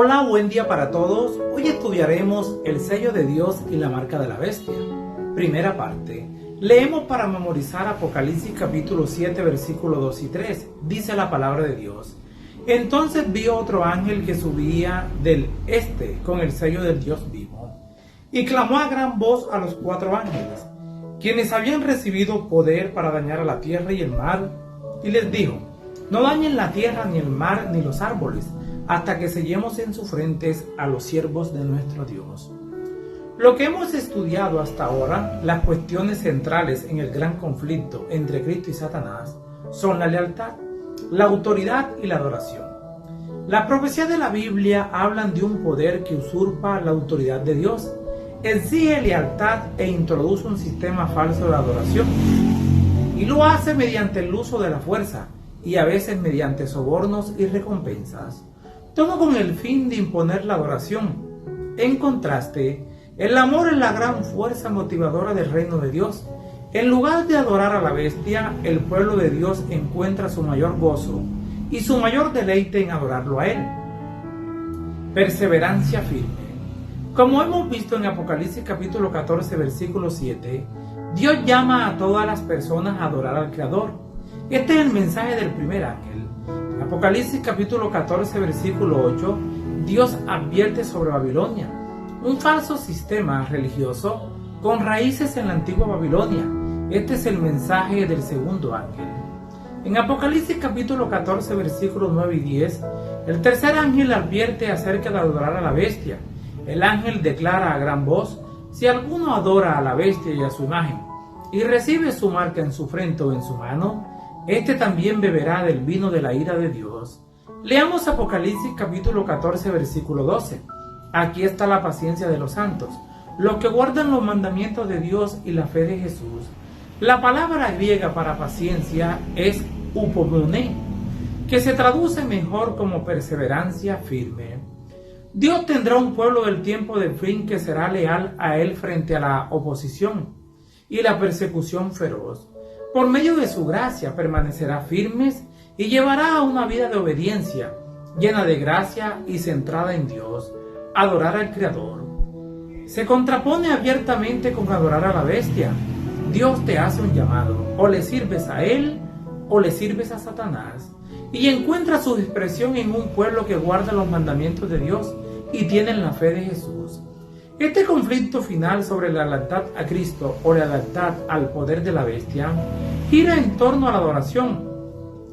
Hola, buen día para todos. Hoy estudiaremos el sello de Dios y la marca de la bestia. Primera parte. Leemos para memorizar Apocalipsis capítulo 7, versículos 2 y 3. Dice la palabra de Dios. Entonces vi otro ángel que subía del este con el sello del Dios vivo, y clamó a gran voz a los 4 ángeles, quienes habían recibido poder para dañar a la tierra y el mar, y les dijo: no dañen la tierra, ni el mar, ni los árboles, hasta que sellemos en sus frentes a los siervos de nuestro Dios. Lo que hemos estudiado hasta ahora, las cuestiones centrales en el gran conflicto entre Cristo y Satanás, son la lealtad, la autoridad y la adoración. Las profecías de la Biblia hablan de un poder que usurpa la autoridad de Dios, exige lealtad e introduce un sistema falso de adoración, y lo hace mediante el uso de la fuerza y a veces mediante sobornos y recompensas, todo con el fin de imponer la adoración. En contraste, el amor es la gran fuerza motivadora del reino de Dios. En lugar de adorar a la bestia, el pueblo de Dios encuentra su mayor gozo y su mayor deleite en adorarlo a Él. Perseverancia firme. Como hemos visto en Apocalipsis capítulo 14, versículo 7, Dios llama a todas las personas a adorar al Creador. Este es el mensaje del primer ángel. Apocalipsis capítulo 14, versículo 8, Dios advierte sobre Babilonia, un falso sistema religioso con raíces en la antigua Babilonia. Este es el mensaje del segundo ángel. En Apocalipsis capítulo 14, versículos 9 y 10, el tercer ángel advierte acerca de adorar a la bestia. El ángel declara a gran voz: si alguno adora a la bestia y a su imagen, y recibe su marca en su frente o en su mano, este también beberá del vino de la ira de Dios. Leamos Apocalipsis capítulo 14, versículo 12. Aquí está la paciencia de los santos, los que guardan los mandamientos de Dios y la fe de Jesús. La palabra griega para paciencia es upomone, que se traduce mejor como perseverancia firme. Dios tendrá un pueblo del tiempo del fin que será leal a Él frente a la oposición y la persecución feroz. Por medio de su gracia permanecerá firmes y llevará una vida de obediencia, llena de gracia y centrada en Dios, adorar al Creador. Se contrapone abiertamente con adorar a la bestia. Dios te hace un llamado: o le sirves a Él o le sirves a Satanás. Y encuentra su expresión en un pueblo que guarda los mandamientos de Dios y tiene la fe de Jesús. Este conflicto final sobre la lealtad a Cristo o la lealtad al poder de la bestia gira en torno a la adoración,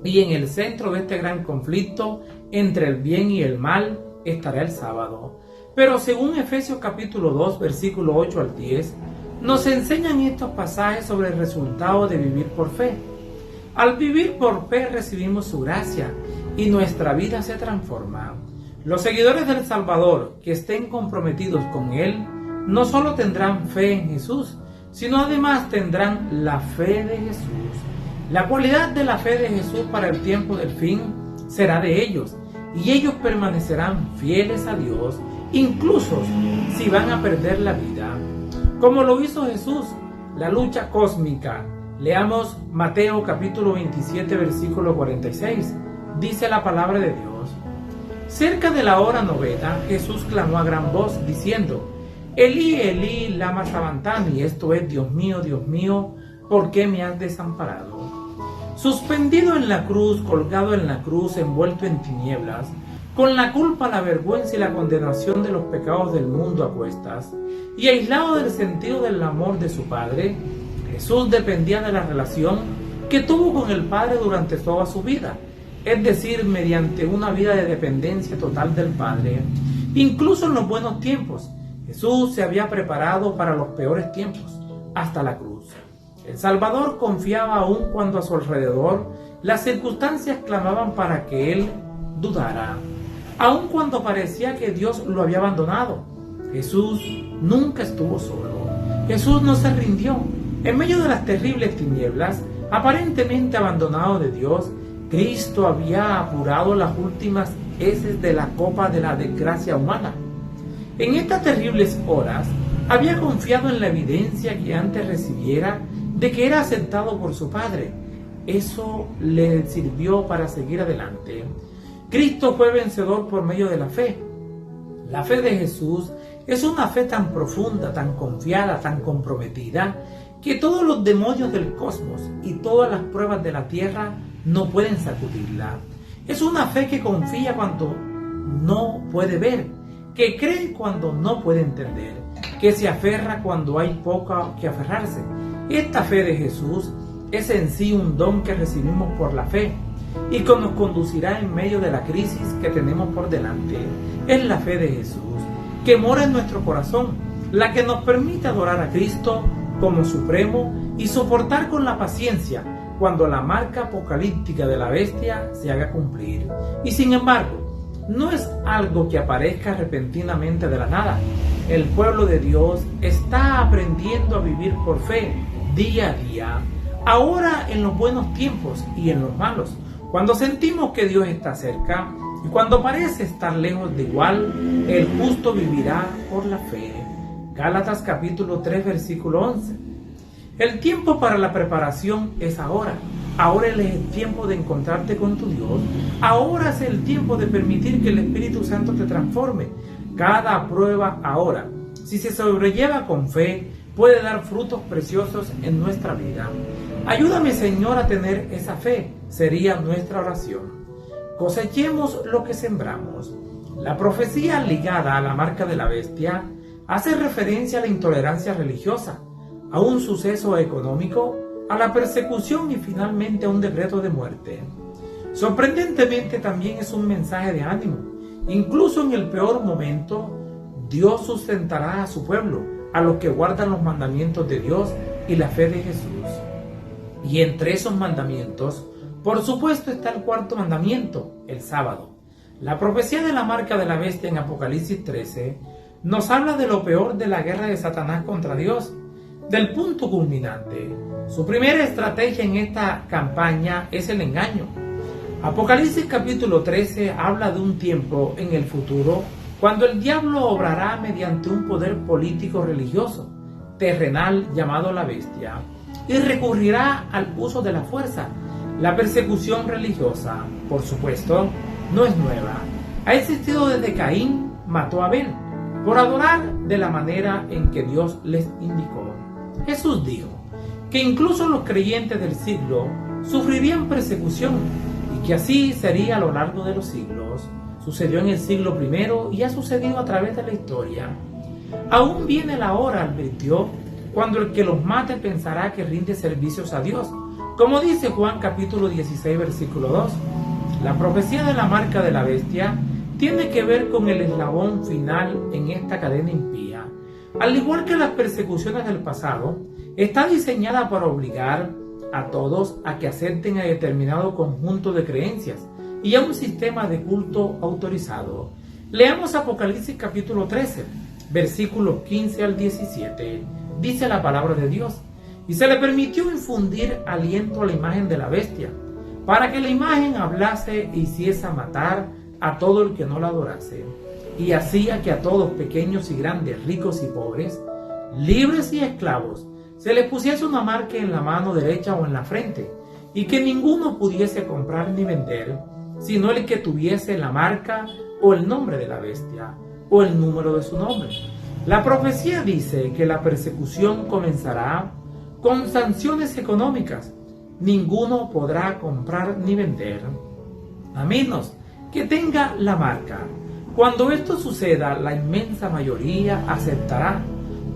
y en el centro de este gran conflicto entre el bien y el mal estará el sábado. Pero según Efesios capítulo 2, versículo 8 al 10, nos enseñan estos pasajes sobre el resultado de vivir por fe. Al vivir por fe recibimos su gracia y nuestra vida se transforma. Los seguidores del Salvador que estén comprometidos con Él no solo tendrán fe en Jesús, sino además tendrán la fe de Jesús. La cualidad de la fe de Jesús para el tiempo del fin será de ellos, y ellos permanecerán fieles a Dios, incluso si van a perder la vida, como lo hizo Jesús. La lucha cósmica. Leamos Mateo capítulo 27, versículo 46. Dice la palabra de Dios: cerca de la hora novena, Jesús clamó a gran voz, diciendo: Elí, Elí, lama sabantani, esto es: Dios mío, ¿por qué me has desamparado? Suspendido en la cruz, colgado en la cruz, envuelto en tinieblas, con la culpa, la vergüenza y la condenación de los pecados del mundo a cuestas, y aislado del sentido del amor de su Padre, Jesús dependía de la relación que tuvo con el Padre durante toda su vida, es decir, mediante una vida de dependencia total del Padre. Incluso en los buenos tiempos, Jesús se había preparado para los peores tiempos, hasta la cruz. El Salvador confiaba aún cuando a su alrededor las circunstancias clamaban para que Él dudara. Aun cuando parecía que Dios lo había abandonado, Jesús nunca estuvo solo. Jesús no se rindió. En medio de las terribles tinieblas, aparentemente abandonado de Dios, Cristo había apurado las últimas heces de la copa de la desgracia humana. En estas terribles horas, había confiado en la evidencia que antes recibiera de que era aceptado por su Padre. Eso le sirvió para seguir adelante. Cristo fue vencedor por medio de la fe. La fe de Jesús es una fe tan profunda, tan confiada, tan comprometida, que todos los demonios del cosmos y todas las pruebas de la tierra no pueden sacudirla. Es una fe que confía cuando no puede ver, que cree cuando no puede entender, que se aferra cuando hay poco que aferrarse. Esta fe de Jesús es en sí un don que recibimos por la fe y que nos conducirá en medio de la crisis que tenemos por delante. Es la fe de Jesús que mora en nuestro corazón, la que nos permite adorar a Cristo como supremo y soportar con la paciencia cuando la marca apocalíptica de la bestia se haga cumplir. Y sin embargo, no es algo que aparezca repentinamente de la nada. El pueblo de Dios está aprendiendo a vivir por fe día a día, ahora en los buenos tiempos y en los malos, cuando sentimos que Dios está cerca y cuando parece estar lejos de igual, el justo vivirá por la fe. Gálatas capítulo 3 versículo 11. El tiempo para la preparación es ahora. Ahora es el tiempo de encontrarte con tu Dios. Ahora es el tiempo de permitir que el Espíritu Santo te transforme. Cada prueba ahora, si se sobrelleva con fe, puede dar frutos preciosos en nuestra vida. Ayúdame, Señor, a tener esa fe, sería nuestra oración. Cosechemos lo que sembramos. La profecía ligada a la marca de la bestia hace referencia a la intolerancia religiosa, a un suceso económico, a la persecución y finalmente a un decreto de muerte. Sorprendentemente también es un mensaje de ánimo. Incluso en el peor momento, Dios sustentará a su pueblo, a los que guardan los mandamientos de Dios y la fe de Jesús. Y entre esos mandamientos, por supuesto, está el cuarto mandamiento, el sábado. La profecía de la marca de la bestia en Apocalipsis 13 nos habla de lo peor de la guerra de Satanás contra Dios, del punto culminante. Su primera estrategia en esta campaña es el engaño. Apocalipsis capítulo 13 habla de un tiempo en el futuro cuando el diablo obrará mediante un poder político religioso, terrenal llamado la bestia, y recurrirá al uso de la fuerza. La persecución religiosa, por supuesto, no es nueva. Ha existido desde Caín mató a Abel, por adorar de la manera en que Dios les indicó. Jesús dijo que incluso los creyentes del siglo sufrirían persecución y que así sería a lo largo de los siglos. Sucedió en el siglo I y ha sucedido a través de la historia. Aún viene la hora, advirtió, cuando el que los mate pensará que rinde servicios a Dios, como dice Juan capítulo 16 versículo 2. La profecía de la marca de la bestia tiene que ver con el eslabón final en esta cadena impía. Al igual que las persecuciones del pasado, está diseñada para obligar a todos a que acepten a determinado conjunto de creencias y a un sistema de culto autorizado. Leamos Apocalipsis capítulo 13, versículos 15 al 17. Dice la palabra de Dios: y se le permitió infundir aliento a la imagen de la bestia, para que la imagen hablase e hiciese matar a todo el que no la adorase. Y hacía que a todos, pequeños y grandes, ricos y pobres, libres y esclavos, se les pusiese una marca en la mano derecha o en la frente, y que ninguno pudiese comprar ni vender, sino el que tuviese la marca o el nombre de la bestia, o el número de su nombre. La profecía dice que la persecución comenzará con sanciones económicas. Ninguno podrá comprar ni vender, a menos que tenga la marca. Cuando esto suceda, la inmensa mayoría aceptará.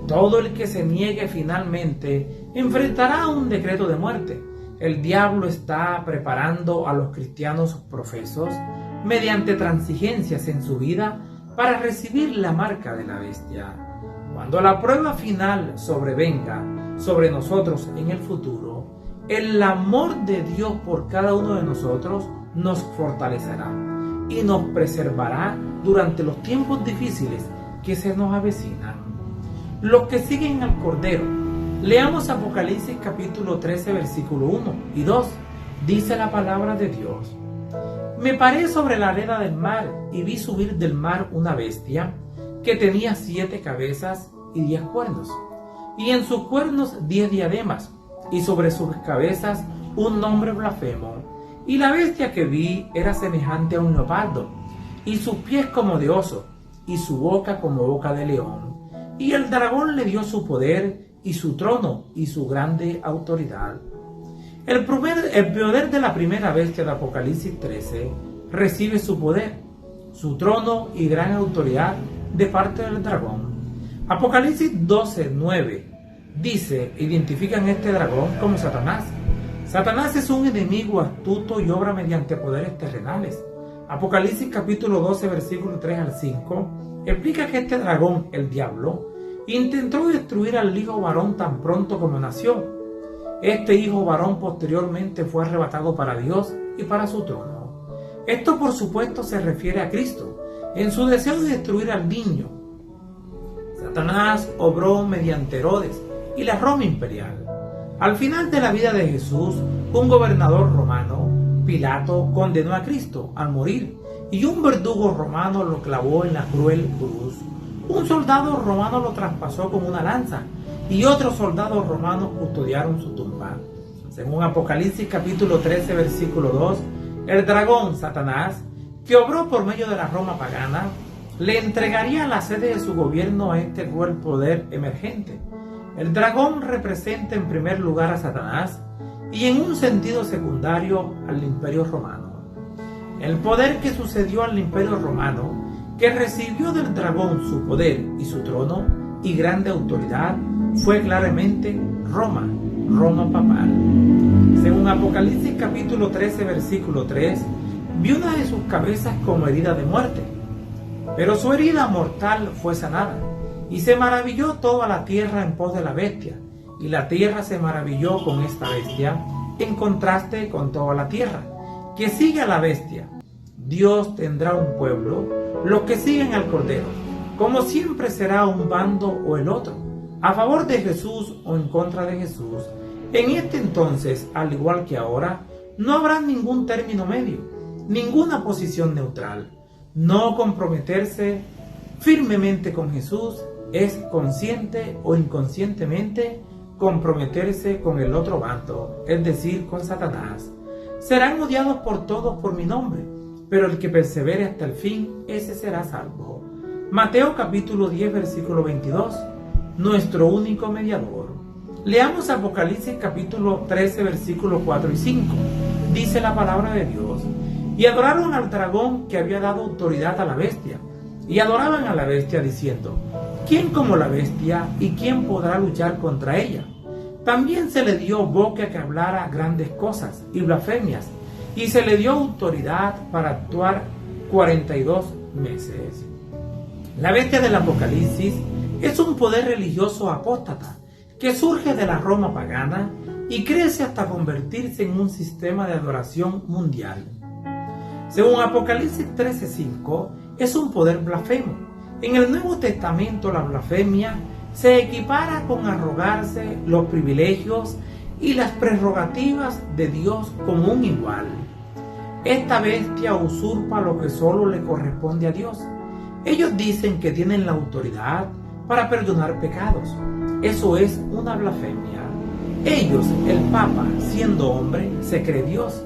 Todo el que se niegue finalmente enfrentará un decreto de muerte. El diablo está preparando a los cristianos profesos mediante transigencias en su vida para recibir la marca de la bestia. Cuando la prueba final sobrevenga sobre nosotros en el futuro, el amor de Dios por cada uno de nosotros nos fortalecerá y nos preservará durante los tiempos difíciles que se nos avecinan. Los que siguen al Cordero. Leamos Apocalipsis capítulo 13 versículo 1 y 2. Dice la palabra de Dios: me paré sobre la arena del mar y vi subir del mar una bestia que tenía 7 cabezas y 10 cuernos, y en sus cuernos 10 diademas, y sobre sus cabezas un nombre blasfemo. Y la bestia que vi era semejante a un leopardo, y sus pies como de oso, y su boca como boca de león. Y el dragón le dio su poder y su trono y su grande autoridad. El poder de la primera bestia de Apocalipsis 13 recibe su poder, su trono y gran autoridad de parte del dragón. Apocalipsis 12:9 identifican este dragón como Satanás. Satanás es un enemigo astuto y obra mediante poderes terrenales. Apocalipsis capítulo 12, versículos 3 al 5, explica que este dragón, el diablo, intentó destruir al hijo varón tan pronto como nació. Este hijo varón posteriormente fue arrebatado para Dios y para su trono. Esto por supuesto se refiere a Cristo. En su deseo de destruir al niño, Satanás obró mediante Herodes y la Roma imperial. Al final de la vida de Jesús, un gobernador romano, Pilato, condenó a Cristo al morir y un verdugo romano lo clavó en la cruel cruz. Un soldado romano lo traspasó con una lanza y otros soldados romanos custodiaron su tumba. Según Apocalipsis capítulo 13, versículo 2, el dragón Satanás, que obró por medio de la Roma pagana, le entregaría la sede de su gobierno a este cruel poder emergente. El dragón representa en primer lugar a Satanás y en un sentido secundario al Imperio Romano. El poder que sucedió al Imperio Romano, que recibió del dragón su poder y su trono y grande autoridad, fue claramente Roma papal. Según Apocalipsis capítulo 13, versículo 3, vio una de sus cabezas como herida de muerte, pero su herida mortal fue sanada, y se maravilló toda la tierra en pos de la bestia, y la tierra se maravilló con esta bestia, en contraste con toda la tierra, que sigue a la bestia. Dios tendrá un pueblo, los que siguen al Cordero, como siempre será un bando o el otro, a favor de Jesús o en contra de Jesús. En este entonces, al igual que ahora, no habrá ningún término medio, ninguna posición neutral. No comprometerse firmemente con Jesús es consciente o inconscientemente comprometerse con el otro bando, es decir, con Satanás. Serán odiados por todos por mi nombre, pero el que persevere hasta el fin, ese será salvo. Mateo capítulo 10, versículo 22, nuestro único mediador. Leamos Apocalipsis capítulo 13, versículos 4 y 5. Dice la palabra de Dios: y adoraron al dragón que había dado autoridad a la bestia, y adoraban a la bestia diciendo: ¿quién como la bestia y quién podrá luchar contra ella? También se le dio boca que hablara grandes cosas y blasfemias, y se le dio autoridad para actuar 42 meses. La bestia del Apocalipsis es un poder religioso apóstata que surge de la Roma pagana y crece hasta convertirse en un sistema de adoración mundial. Según Apocalipsis 13:5, es un poder blasfemo. En el Nuevo Testamento la blasfemia se equipara con arrogarse los privilegios y las prerrogativas de Dios como un igual. Esta bestia usurpa lo que solo le corresponde a Dios. Ellos dicen que tienen la autoridad para perdonar pecados. Eso es una blasfemia. Ellos, el Papa, siendo hombre, se cree Dios.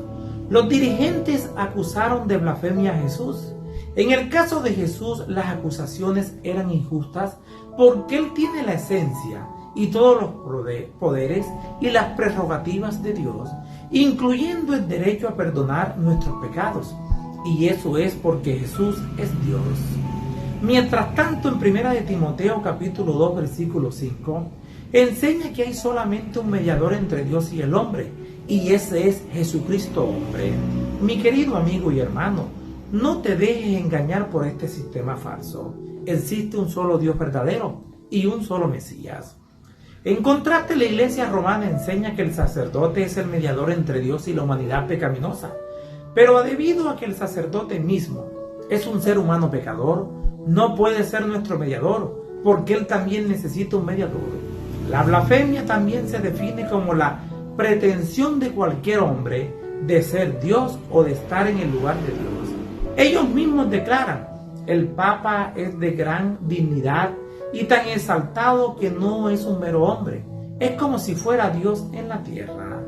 Los dirigentes acusaron de blasfemia a Jesús. En el caso de Jesús, las acusaciones eran injustas porque Él tiene la esencia y todos los poderes y las prerrogativas de Dios, incluyendo el derecho a perdonar nuestros pecados. Y eso es porque Jesús es Dios. Mientras tanto, en 1 de Timoteo capítulo 2, versículo 5, enseña que hay solamente un mediador entre Dios y el hombre, y ese es Jesucristo hombre. Mi querido amigo y hermano, no te dejes engañar por este sistema falso. Existe un solo Dios verdadero y un solo Mesías. En contraste, la Iglesia romana enseña que el sacerdote es el mediador entre Dios y la humanidad pecaminosa. Pero debido a que el sacerdote mismo es un ser humano pecador, no puede ser nuestro mediador, porque él también necesita un mediador. La blasfemia también se define como la pretensión de cualquier hombre de ser Dios o de estar en el lugar de Dios. Ellos mismos declaran: el Papa es de gran dignidad y tan exaltado que no es un mero hombre, es como si fuera Dios en la tierra.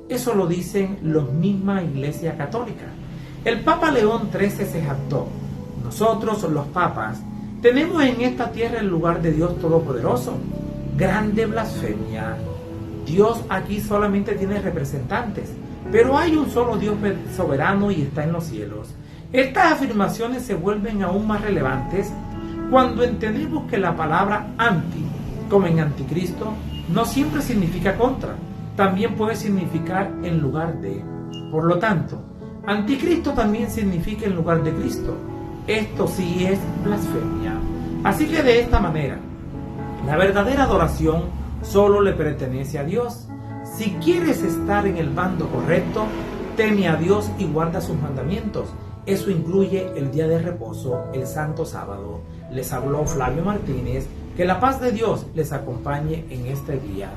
Eso lo dicen los misma Iglesia Católica. El Papa León XIII se jactó: nosotros los papas Tenemos en esta tierra el lugar de Dios Todopoderoso. Grande blasfemia. Dios aquí solamente tiene representantes, pero hay un solo Dios soberano y está en los cielos. Estas afirmaciones se vuelven aún más relevantes cuando entendemos que la palabra anti, como en anticristo, no siempre significa contra, también puede significar en lugar de. Por lo tanto, anticristo también significa en lugar de Cristo. Esto sí es blasfemia. Así que de esta manera, la verdadera adoración solo le pertenece a Dios. Si quieres estar en el bando correcto, teme a Dios y guarda sus mandamientos. Eso incluye el día de reposo, el santo sábado. Les habló Flavio Martínez. Que la paz de Dios les acompañe en este día.